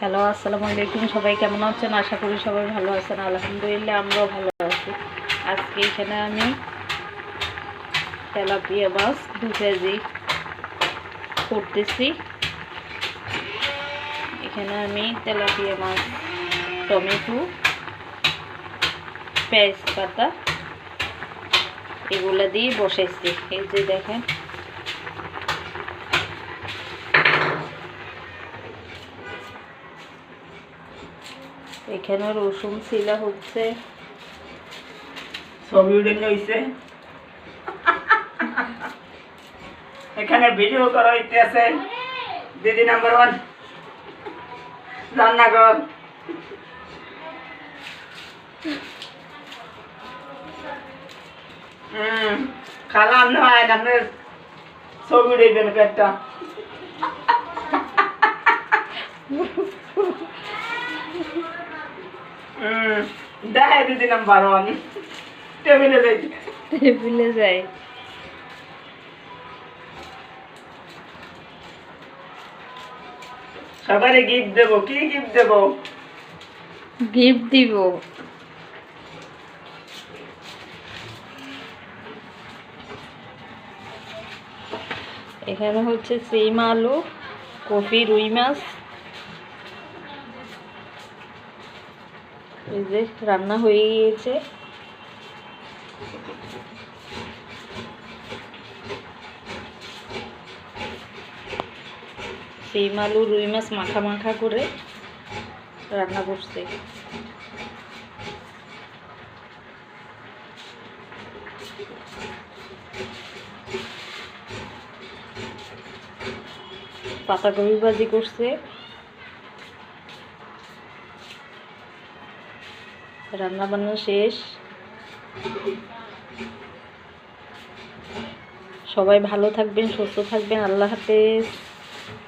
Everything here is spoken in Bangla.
হ্যালো, আসসালামু আলাইকুম। সবাই কেমন আছেন? আশা করি সবাই ভালো আছেন। আলহামদুলিল্লাহ, আমরাও ভালো আছি। আজকে এখানে আমি তেলাপিয়া মাছ 2 কেজি করতেছি। এখানে আমি তেলাপিয়া মাছ, টমেটো, পেঁয়াজ পাতা এগুলা দিয়ে বসাইছি। এই যে দেখেন, এখানে রসুন ছিলা হচ্ছে, ছবি উঠে হইছে। এখানে ভিডিও করা হইতেছে। দিদি নাম্বার 1 রান্নাঘর। খালাম নয় আপনার ছবি উঠেবেন একটা। দেখাই দিদি নাম্বার 1 টেবিলে যায়। সবাই গিফট দেবো। কি গিফট দেবো? গিফট দিব। এখানে হচ্ছে সিম, আলু, কপি, রুই মাছ। এই যে রান্না হয়ে গিয়েছে। সিম, আলু, রুই মাছ মাখা মাখা করে রান্না করছে। পাতাকপি ভাজি করছে। রান্না বান্না শেষ। সবাই ভালো থাকবেন, সুস্থ থাকবেন। আল্লাহ হাফেজ।